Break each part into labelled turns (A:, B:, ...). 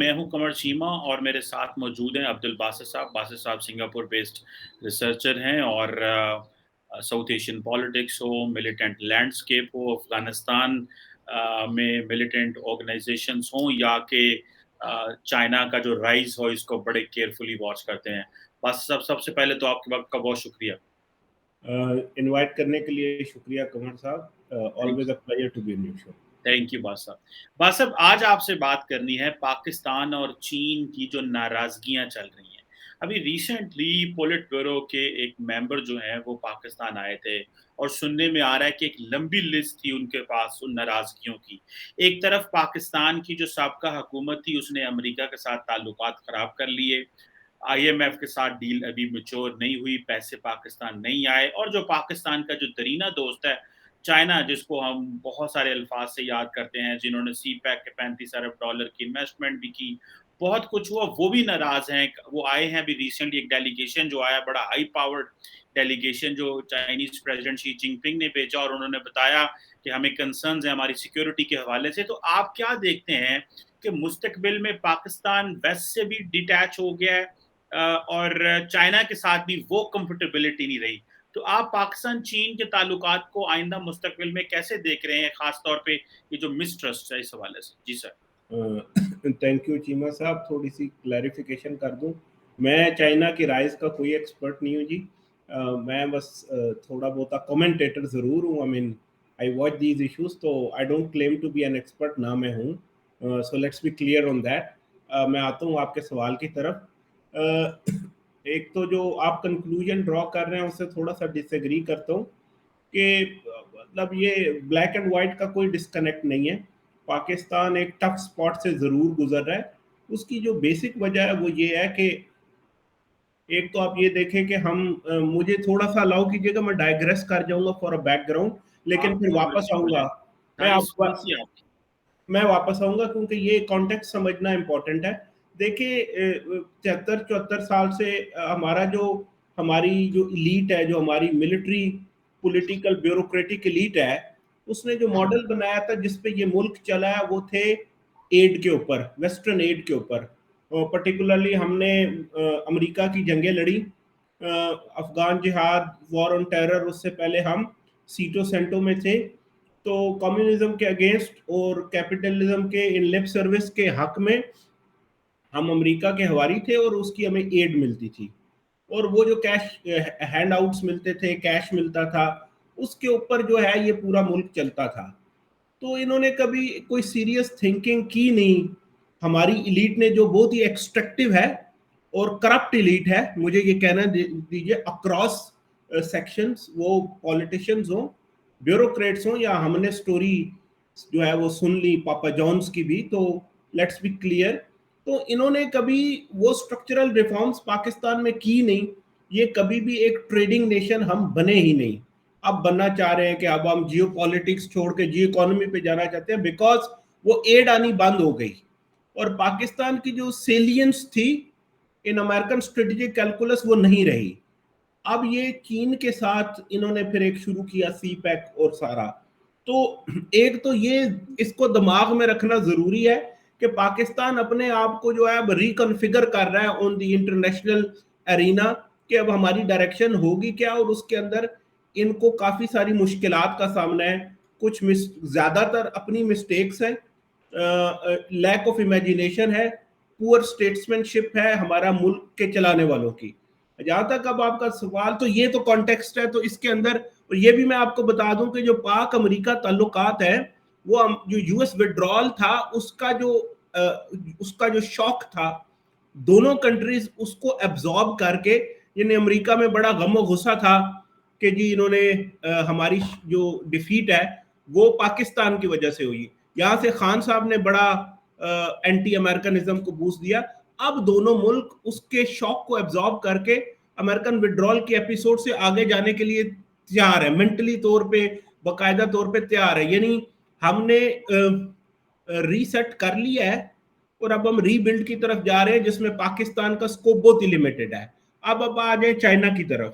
A: میں ہوں قمر چیمہ اور میرے ساتھ موجود ہیں عبد الباسط صاحب. باسط صاحب سنگاپور بیسڈ ریسرچر ہیں اور ساؤتھ ایشین پالیٹکس ہو, ملیٹنٹ لینڈسکیپ ہو, افغانستان میں ملیٹنٹ آرگنائزیشنس ہوں یا کہ چائنا کا جو رائز ہو اس کو بڑے کیئرفلی واچ کرتے ہیں. باسط صاحب, سب سے پہلے تو آپ کے وقت کا بہت شکریہ.
B: انوائٹ کرنے کے لیے شکریہ قمر صاحب. always a pleasure to be in your show.
A: Thank you Basit صاحب. باسط صاحب, آج آپ سے بات کرنی ہے پاکستان اور چین کی جو ناراضگیاں چل رہی ہیں. ابھی ریسنٹلی پولیٹ بیورو کے ایک ممبر جو ہیں وہ پاکستان آئے تھے اور سننے میں آ رہا ہے کہ ایک لمبی لسٹ تھی ان کے پاس ان ناراضگیوں کی. ایک طرف پاکستان کی جو سابقہ حکومت تھی اس نے امریکہ کے ساتھ تعلقات خراب کر لیے, آئی ایم ایف کے ساتھ ڈیل ابھی میچور نہیں ہوئی, پیسے پاکستان نہیں آئے, اور جو پاکستان کا جو درینہ دوست ہے چائنا, جس کو ہم بہت سارے الفاظ سے یاد کرتے ہیں, جنہوں نے سی پیک کے $35 ارب کی انویسٹمنٹ بھی کی, بہت کچھ ہوا, وہ بھی ناراض ہیں. وہ آئے ہیں ابھی ریسنٹلی, ایک ڈیلیگیشن جو آیا, بڑا ہائی پاورڈ ڈیلیگیشن جو چائنیز پریزیڈنٹ شی جن پنگ نے بھیجا, اور انہوں نے بتایا کہ ہمیں کنسرنز ہیں ہماری سیکیورٹی کے حوالے سے. تو آپ کیا دیکھتے ہیں کہ مستقبل میں پاکستان ویسٹ سے بھی ڈیٹیچ ہو گیا ہے اور چائنا کے ساتھ بھی وہ کمفرٹیبلٹی نہیں رہی, تو آپ پاکستان چین کے تعلقات کو آئندہ مستقبل میں کیسے دیکھ رہے ہیں, خاص طور پہ یہ جو مسٹرسٹ ہے اس حوالے سے؟ جی سر.
B: تھینک یو چیمہ صاحب. تھوڑی سی کلیریفیکیشن کر دوں, میں چائنا کی رائز کا کوئی ایکسپرٹ نہیں ہوں جی. میں بس تھوڑا بہت کمنٹیٹر ضرور ہوں. I mean I watch these issues, تو I don't claim to be an expert, نہ میں ہوں. So let's be clear on that. میں آتا ہوں آپ کے سوال کی طرف. ایک تو جو آپ کنکلوژن ڈرا کر رہے ہیں اس سے تھوڑا سا ڈس ایگری کرتا ہوں کہ مطلب یہ بلیک اینڈ وائٹ کا کوئی ڈسکنیکٹ نہیں ہے. پاکستان ایک ٹف سپاٹ سے ضرور گزر رہا ہے. اس کی جو بیسک وجہ ہے وہ یہ ہے کہ ایک تو آپ یہ دیکھیں کہ ہم, مجھے تھوڑا سا الاؤ کیجیے گا, میں ڈائیگریس کر جاؤں گا فار اے بیک گراؤنڈ, لیکن پھر واپس آؤں گا. میں واپس آؤں گا کیونکہ یہ کانٹیکسٹ سمجھنا امپورٹنٹ ہے. دیکھیں 73-74 سال سے ہماری جو ایلیٹ ہے, جو ہماری ملٹری پولیٹیکل بیوروکریٹک ایلیٹ ہے, اس نے جو ماڈل بنایا تھا جس پہ یہ ملک چلا ہے وہ تھے ایڈ کے اوپر, ویسٹرن ایڈ کے اوپر. پرٹیکولرلی ہم نے امریکہ کی جنگیں لڑی, افغان جہاد, وار آن ٹیرر, اس سے پہلے ہم سیٹو سینٹو میں تھے. تو کمیونزم کے اگینسٹ اور کیپٹلزم کے ان لپ سروس کے حق میں ہم امریکہ کے حواری تھے اور اس کی ہمیں ایڈ ملتی تھی, اور وہ جو کیش ہینڈ آؤٹس ملتے تھے, کیش ملتا تھا, اس کے اوپر جو ہے یہ پورا ملک چلتا تھا. تو انہوں نے کبھی کوئی سیریس تھنکنگ کی نہیں. ہماری ایلیٹ نے جو بہت ہی ایکسٹریکٹیو ہے اور کرپٹ ایلیٹ ہے, مجھے یہ کہنا دیجیے, اکراس سیکشنز, وہ پولیٹیشنز ہوں, بیوروکریٹس ہوں, یا ہم نے سٹوری جو ہے وہ سن لی پاپا جونز کی بھی, تو لیٹس بی کلیئر. تو انہوں نے کبھی وہ سٹرکچرل ریفارمز پاکستان میں کی نہیں. یہ کبھی بھی ایک ٹریڈنگ نیشن ہم بنے ہی نہیں. اب بننا چاہ رہے ہیں کہ اب ہم جیو پالیٹکس چھوڑ کے جیو اکانومی پہ جانا چاہتے ہیں, بیکاز وہ ایڈ آنی بند ہو گئی, اور پاکستان کی جو سیلینس تھی ان امریکن اسٹریٹجک کیلکولس وہ نہیں رہی. اب یہ چین کے ساتھ انہوں نے پھر ایک شروع کیا سی پیک اور سارا. تو ایک تو یہ اس کو دماغ میں رکھنا ضروری ہے کہ پاکستان اپنے آپ کو جو ہے اب ریکنفیگر کر رہا ہے آن دی انٹرنیشنل ارینا, کہ اب ہماری ڈائریکشن ہوگی کیا, اور اس کے اندر ان کو کافی ساری مشکلات کا سامنا ہے. کچھ زیادہ تر اپنی مسٹیکس ہیں, لیک آف امیجینیشن ہے, پور اسٹیٹسمین شپ ہے ہمارا ملک کے چلانے والوں کی. جہاں تک اب آپ کا سوال, تو یہ تو کانٹیکسٹ ہے. تو اس کے اندر یہ بھی میں آپ کو بتا دوں کہ جو پاک امریکہ تعلقات ہیں, وہ جو یو ایس وڈرال تھا اس کا جو شوق تھا, دونوں کنٹریز اس کو ایبزارب کر کے, یعنی امریکہ میں بڑا غم و غصہ تھا کہ جی انہوں نے ہماری جو ڈیفیٹ ہے وہ پاکستان کی وجہ سے ہوئی. یہاں سے خان صاحب نے بڑا اینٹی امریکنزم کو بوسٹ دیا. اب دونوں ملک اس کے شوق کو ایبزارب کر کے امریکن وڈرال کے ایپیسوڈ سے آگے جانے کے لیے تیار ہے, مینٹلی طور پہ, باقاعدہ طور پہ تیار ہے. یعنی ہم نے ریسیٹ کر لیا ہے اور اب ہم ری بلڈ کی طرف جا رہے ہیں, جس میں پاکستان کا سکوپ بہت ہی لمیٹڈ ہے. اب آ جائیں چائنا کی طرف.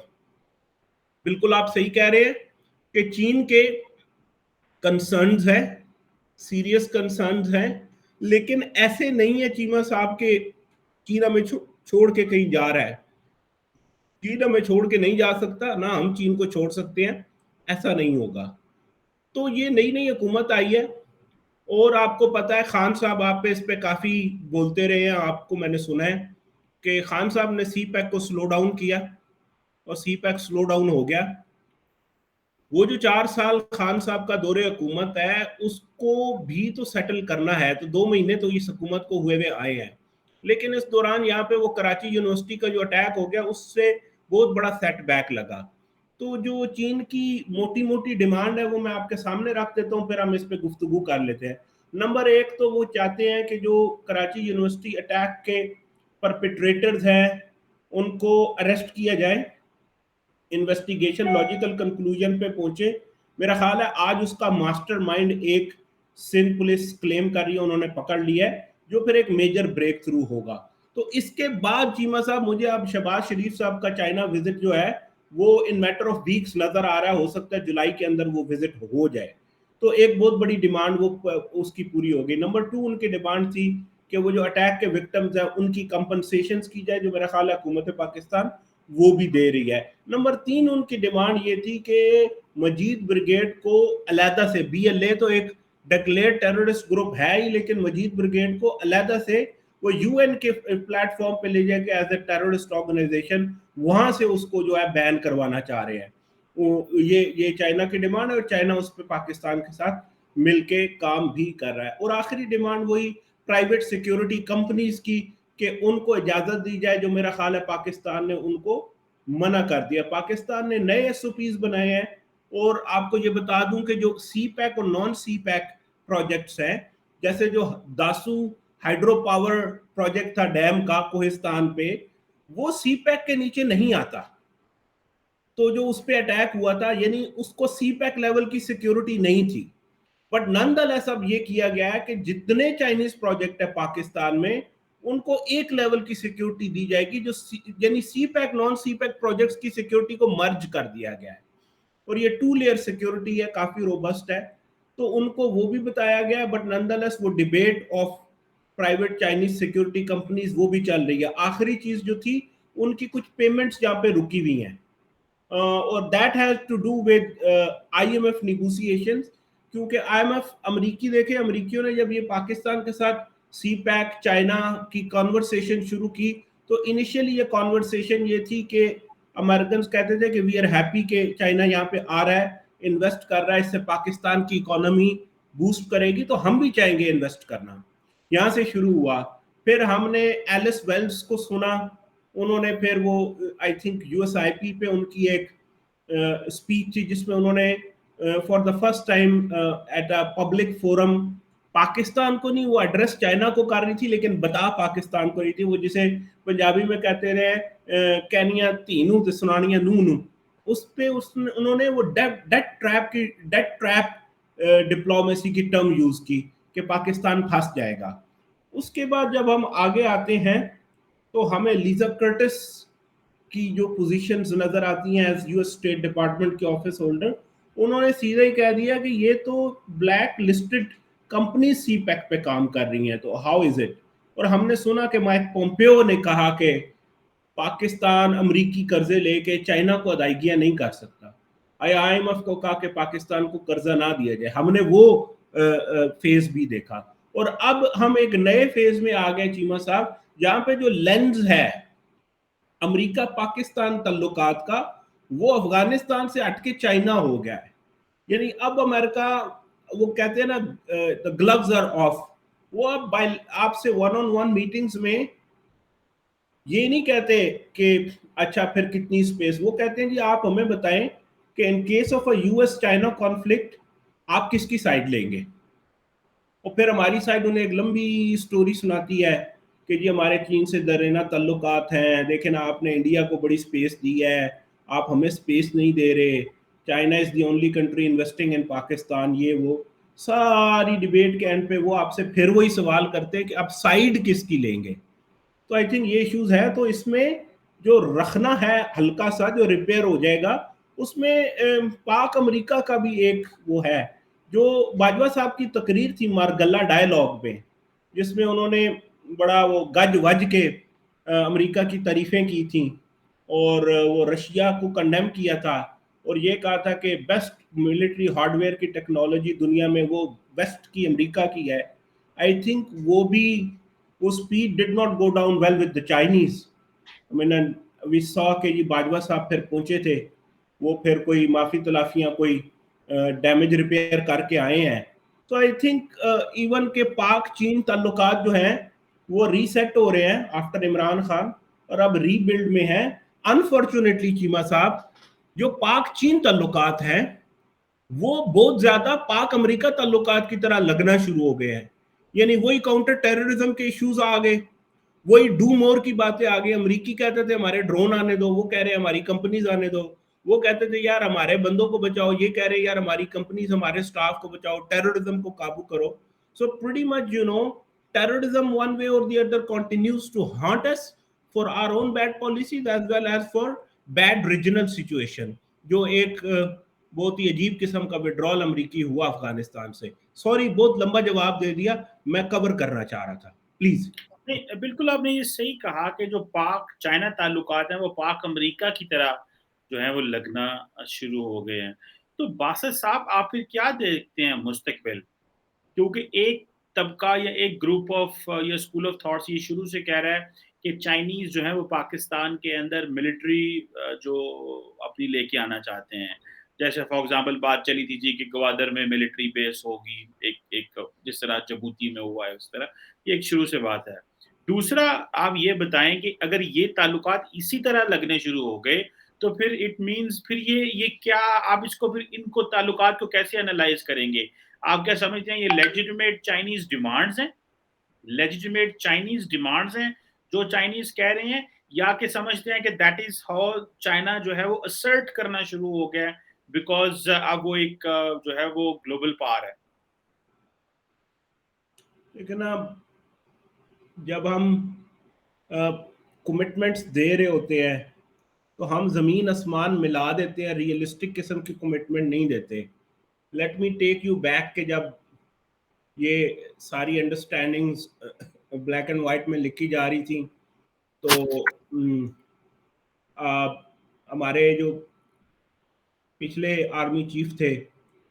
B: بالکل آپ صحیح کہہ رہے ہیں کہ چین کے کنسرنز ہیں, سیریس کنسرنز ہیں, لیکن ایسے نہیں ہے چیمہ صاحب کہ چین ہمیں چھوڑ کے کہیں جا رہا ہے. چین ہمیں چھوڑ کے نہیں جا سکتا، نہ ہم چین کو چھوڑ سکتے ہیں، ایسا نہیں ہوگا. تو یہ نئی نئی حکومت آئی ہے، اور آپ کو پتا ہے خان صاحب آپ پہ اس پہ کافی بولتے رہے ہیں. آپ کو میں نے سنا ہے کہ خان صاحب نے سی پیک کو سلو ڈاؤن کیا، اور سی پیک سلو ڈاؤن ہو گیا. وہ جو 4 سال خان صاحب کا دور حکومت ہے اس کو بھی تو سیٹل کرنا ہے. تو 2 مہینے تو اس حکومت کو ہوئے آئے ہیں، لیکن اس دوران یہاں پہ وہ کراچی یونیورسٹی کا جو اٹیک ہو گیا اس سے بہت بڑا سیٹ بیک لگا. تو جو چین کی موٹی موٹی ڈیمانڈ ہے وہ میں آپ کے سامنے رکھ دیتا ہوں، پھر ہم اس پہ گفتگو کر لیتے ہیں. نمبر 1 تو وہ چاہتے ہیں کہ جو کراچی یونیورسٹی اٹیک کے پرپیٹریٹرز ہیں ان کو اریسٹ کیا جائے، انویسٹیگیشن لاجیکل کنکلوژن پہ پہنچے. میرا خیال ہے آج اس کا ماسٹر مائنڈ ایک سندھ پولیس کلیم کر رہی ہے انہوں نے پکڑ لیا ہے، جو پھر ایک میجر بریک تھرو ہوگا. تو اس کے بعد چیمہ صاحب مجھے اب شہباز شریف صاحب کا چائنا وزٹ جو ہے وہ ان میٹر آف ویکس نظر آ رہا ہے، ہو سکتا ہے جولائی کے اندر وہ وزٹ ہو جائے. تو ایک بہت بڑی ڈیمانڈ وہ اس کی پوری ہو گئی. نمبر 2 ان کی ڈیمانڈ تھی کہ وہ جو اٹیک کے وکٹمز ہیں ان کی کمپنسیشنز کی جائے، جو میرا خیال ہے حکومت پاکستان وہ بھی دے رہی ہے. نمبر 3 ان کی ڈیمانڈ یہ تھی کہ مجید بریگیڈ کو علیحدہ سے، بی ایل اے تو ایک ڈکلیئر ٹیررسٹ گروپ ہے ہی، لیکن مجید بریگیڈ کو علیحدہ سے وہ یو این کے پلیٹ فارم پہ لے جائے کہ ایز اے ٹیررسٹ آرگنائزیشن وہاں سے اس کو جو ہے بین کروانا چاہ رہے ہیں. یہ چائنا کی ڈیمانڈ ہے، اور چائنا اس پہ پاکستان کے ساتھ مل کے کام بھی کر رہا ہے. اور آخری ڈیمانڈ وہی پرائیویٹ سیکیورٹی کمپنیز کی کہ ان کو اجازت دی جائے، جو میرا خیال ہے پاکستان نے ان کو منع کر دیا. پاکستان نے نئے ایس او پیز بنائے ہیں، اور آپ کو یہ بتا دوں کہ جو سی پیک اور نان سی پیک پروجیکٹس ہیں، جیسے جو داسو ہائیڈرو پاور پروجیکٹ تھا ڈیم کا کوہستان پہ، وہ سی پیک کے نیچے نہیں آتا. تو جو اس پہ اٹیک ہوا تھا یعنی اس کو سی پیک لیول کی سیکیورٹی نہیں تھی. بٹ نان دا لیس اب یہ کیا گیا ہے کہ جتنے چائنیز پروجیکٹ ہے پاکستان میں ان کو ایک لیول کی سیکیورٹی دی جائے گی، جو یعنی سی پیک نان سی پیک پروجیکٹس کی سیکیورٹی کو مرج کر دیا گیا ہے. اور یہ 2 لیئر سیکیورٹی ہے، کافی روبسٹ ہے. تو ان کو وہ بھی بتایا گیا ہے. بٹ نان دا لیس وہ debate of private Chinese security companies وہ بھی چل رہی ہے. آخری چیز جو تھی ان کی کچھ پیمنٹس جہاں پہ رکی ہوئی ہیں، اور that has to do with I M F negotiations. کیونکہ آئی ایم ایف امریکی دیکھیں، امریکیوں نے جب یہ پاکستان کے ساتھ سی پیک چائنا کی کانورسیشن شروع کی تو انیشیلی یہ کانورسیشن یہ تھی کہ امریکنز کہتے تھے کہ وی آر ہیپی کہ چائنا یہاں پہ آ رہا ہے، انویسٹ کر رہا ہے، اس سے پاکستان کی اکانومی بوسٹ کرے گی تو ہم بھی چاہیں گے انویسٹ کرنا. یہاں سے شروع ہوا. پھر ہم نے ایلس ویلز کو سنا، انہوں نے پھر وہ I think U S I P پہ ان کی ایک اسپیچ تھی جس میں انہوں نے for the first time at a public forum Pakistan کو نہیں، وہ ایڈریس چائنا کو کر رہی تھی لیکن بتا پاکستان کو رہی تھی. وہ جسے پنجابی میں کہتے رہے کینیا تینوں تے سنانیاں نو، اس پہ انہوں نے وہ ڈیٹ ٹریپ ڈپلومیسی کی ٹرم یوز کی کہ پاکستان پھنس جائے گا. اس کے بعد جب ہم آگے آتے ہیں تو ہمیں لیزا کرٹس کی جو پوزیشنز نظر آتی ہیں as U S state department کے آفس ہولڈر، انہوں نے سیدھا ہی کہہ دیا کہ یہ تو بلیک لسٹڈ کمپنی سی پیک پہ کام کر رہی ہیں، تو ہاؤ از اٹ. اور ہم نے سنا کہ مائک پومپیو نے کہا کہ پاکستان امریکی قرضے لے کے چائنا کو ادائیگیاں نہیں کر سکتا. آئی ایم ایف کو کہا کہ پاکستان کو قرضہ نہ دیا جائے. ہم نے وہ فیز بھی دیکھا. اور اب ہم ایک نئے فیز میں آ گئے چیمہ صاحب، جہاں پہ جو لینز ہے امریکہ پاکستان تعلقات کا وہ افغانستان سے ہٹ کے چائنا ہو گیا ہے. یعنی اب امریکہ وہ کہتے ہیں نا the gloves are off، وہ اب آپ سے ون آن ون میٹنگز میں یہ نہیں کہتے کہ اچھا پھر کتنی سپیس، وہ کہتے ہیں جی آپ ہمیں بتائیں کہ in case of a U S China conflict آپ کس کی سائڈ لیں گے. اور پھر ہماری سائڈ انہیں ایک لمبی سٹوری سناتی ہے کہ جی ہمارے چین سے درینہ تعلقات ہیں، دیکھیں نا آپ نے انڈیا کو بڑی سپیس دی ہے، آپ ہمیں سپیس نہیں دے رہے، China is the only country investing in Pakistan, یہ وہ ساری ڈیبیٹ کے اینڈ پہ وہ آپ سے پھر وہی سوال کرتے ہیں کہ آپ سائڈ کس کی لیں گے. تو آئی تھنک یہ ایشوز ہے. تو اس میں جو رکھنا ہے ہلکا سا جو ریپیئر ہو جائے گا، اس میں پاک امریکہ کا بھی ایک وہ ہے جو باجوہ صاحب کی تقریر تھی مارگلہ ڈائیلاگ میں، جس میں انہوں نے بڑا وہ گج وج کے امریکہ کی تعریفیں کی تھیں اور وہ رشیا کو کنڈیم کیا تھا اور یہ کہا تھا کہ بیسٹ ملٹری ہارڈ ویئر کی ٹیکنالوجی دنیا میں وہ ویسٹ کی امریکہ کی ہے. آئی تھنک وہ speed did not go down well with the Chinese. We saw کہ جی باجوہ صاحب پھر پہنچے تھے, وہ پھر کوئی معافی تلافیاں کوئی ڈیمیج ریپیئر کر کے آئے ہیں. تو آئی تھنک ایون کہ پاک چین تعلقات جو ہیں وہ ری سیٹ ہو رہے ہیں آفٹر عمران خان اور اب ری بلڈ میں ہیں. انفارچونیٹلی چیمہ صاحب جو پاک چین تعلقات ہیں وہ بہت زیادہ پاک امریکہ تعلقات کی طرح لگنا شروع ہو گئے ہیں. یعنی وہی کاؤنٹر ٹیررزم کے ایشوز آ گئے, وہی ڈو مور کی باتیں آ گئی. امریکی کہتے تھے ہمارے ڈرون آنے دو, وہ کہہ رہے ہیں ہماری کمپنیز آنے دو. وہ کہتے تھے یار ہمارے بندوں کو بچاؤ, یہ کہہ رہے ہیں یار ہماری کمپنیز ہمارے سٹاف کو بچاؤ, ٹیررزم کو قابو کرو. So pretty much terrorism one way or the other continues to haunt us for our own bad policies as well as for bad regional situation. جو ایک بہت ہی عجیب قسم کا وڈرال امریکی ہوا افغانستان سے. سوری بہت لمبا جواب دے دیا, میں کور کرنا چاہ رہا تھا, پلیز.
A: نہیں بالکل آپ نے یہ صحیح کہا کہ جو پاک چائنا تعلقات ہیں وہ پاک امریکہ کی طرح جو ہے وہ لگنا شروع ہو گئے ہیں. تو باسط صاحب آپ پھر کیا دیکھتے ہیں مستقبل, کیونکہ ایک طبقہ یا ایک گروپ آف یا اسکول آف تھاٹس یہ شروع سے کہہ رہا ہے کہ چائنیز جو ہے وہ پاکستان کے اندر ملٹری جو اپنی لے کے آنا چاہتے ہیں. جیسے فار ایگزامپل بات چلی تھی جی کہ گوادر میں ملٹری بیس ہوگی, ایک جس طرح جبوتی میں ہوا ہے اس طرح, یہ ایک شروع سے بات ہے. دوسرا آپ یہ بتائیں کہ اگر یہ تعلقات اسی طرح لگنے شروع ہو گئے تو پھر اٹ مینز پھر یہ کیا, آپ اس کو پھر ان کو تعلقات کو کیسے انالائز کریں گے؟ آپ کیا سمجھتے ہیں یہ لیجیٹمیٹ چائنیز ڈیمانڈز ہیں, لیجیٹمیٹ چائنیز ڈیمانڈز ہیں جو چائنیز کہہ رہے ہیں, یا کہ سمجھتے ہیں کہ دیٹ از ہاؤ چائنا جو ہے وہ اسرٹ کرنا شروع ہو گیا بیکاز اب وہ ایک جو ہے وہ گلوبل پاور ہے؟
B: لیکن اب جب ہم کمٹمنٹس دے رہے ہوتے ہیں تو ہم زمین آسمان ملا دیتے ہیں, ریئلسٹک قسم کی کمٹمنٹ نہیں دیتے. Let me take you back کہ جب یہ ساری انڈرسٹینڈنگز بلیک اینڈ وائٹ میں لکھی جا رہی تھیں تو ہمارے جو پچھلے آرمی چیف تھے,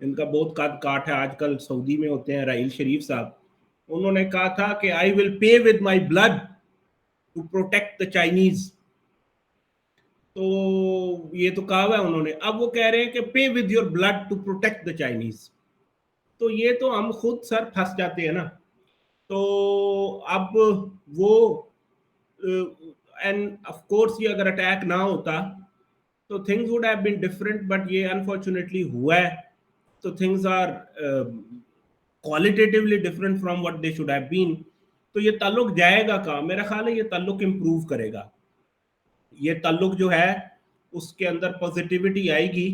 B: ان کا بہت قد کاٹ ہے, آج کل سعودی میں ہوتے ہیں, راحیل شریف صاحب, انہوں نے کہا تھا کہ I will pay with my blood to protect the Chinese. تو یہ تو کہا ہوا ہے انہوں نے, اب وہ کہہ رہے ہیں کہ pay with your blood to protect the Chinese. تو یہ تو ہم خود سر پھنس جاتے ہیں نا. تو اب وہ اینڈ آف کورس یہ اگر اٹیک نہ ہوتا تو things would have been different, but یہ unfortunately ہوا ہے تو things are qualitatively different from what they should have been. تو یہ تعلق جائے گا کہاں؟ میرا خیال ہے یہ تعلق امپروو کرے گا. یہ تعلق جو ہے اس کے اندر پازیٹیوٹی آئے گی.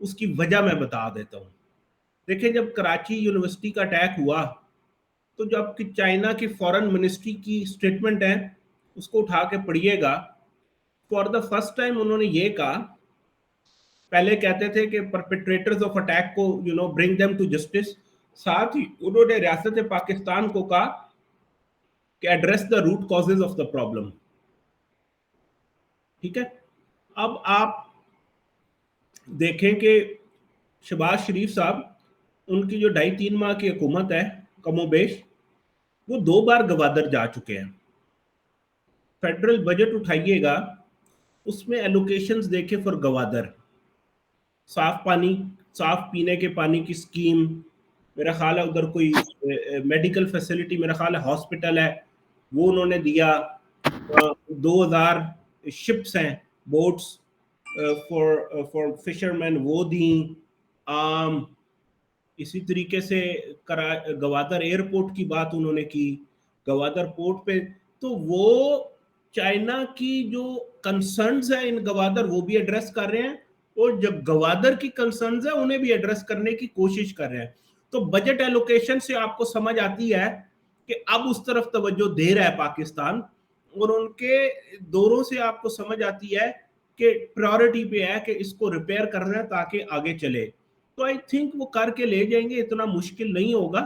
B: اس کی وجہ میں بتا دیتا ہوں. دیکھیں جب کراچی یونیورسٹی کا اٹیک ہوا تو جب کہ چائنا کی فورن منسٹری کی سٹیٹمنٹ ہے اس کو اٹھا کے پڑھیے گا. فار دا فرسٹ ٹائم انہوں نے یہ کہا, پہلے کہتے تھے کہ پرپیٹریٹرز آف اٹیک کو برنگ دیم ٹو جسٹس, ساتھ ہی انہوں نے ریاست پاکستان کو کہا کہ address the root causes of the problem. ٹھیک ہے, اب آپ دیکھیں کہ شہباز شریف صاحب, ان کی جو 2.5-3 ماہ کی حکومت ہے کم و بیش, وہ 2 بار گوادر جا چکے ہیں. فیڈرل بجٹ اٹھائیے گا, اس میں ایلوکیشنز دیکھیں فار گوادر, صاف پانی, صاف پینے کے پانی کی سکیم, میرا خیال ہے ادھر کوئی میڈیکل فیسلٹی, میرا خیال ہے ہاسپٹل ہے, وہ انہوں نے دیا. 2000 شپس ہیں, بوٹس فار فشرمین, وہ دیں. اسی طریقے سے گوادر ایئرپورٹ کی بات انہوں نے کی, گوادر پورٹ پہ. تو وہ چائنا کی جو کنسرنز ہیں ان گوادر وہ بھی ایڈریس کر رہے ہیں, اور جب گوادر کی کنسرنز ہیں انہیں بھی ایڈریس کرنے کی کوشش کر رہے ہیں. تو بجٹ ایلوکیشن سے آپ کو سمجھ آتی ہے کہ اب اس طرف توجہ دے رہا ہے پاکستان, اور ان کے دوروں سے آپ کو سمجھ آتی ہے کہ پرائورٹی پہ ہے کہ اس کو ریپیئر کرنا ہے تاکہ آگے چلے. تو آئی تھنک وہ کر کے لے جائیں گے, اتنا مشکل نہیں ہوگا.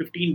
A: $15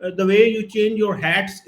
B: the way you change your hats,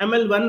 B: ML1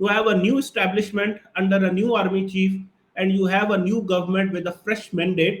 B: you have a new establishment under a new army chief and you have a new government with a fresh mandate.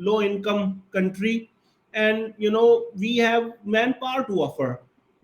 B: low income country, and we have manpower to offer.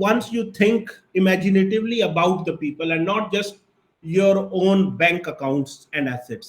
B: once you think imaginatively about the people and not just your own bank accounts and assets.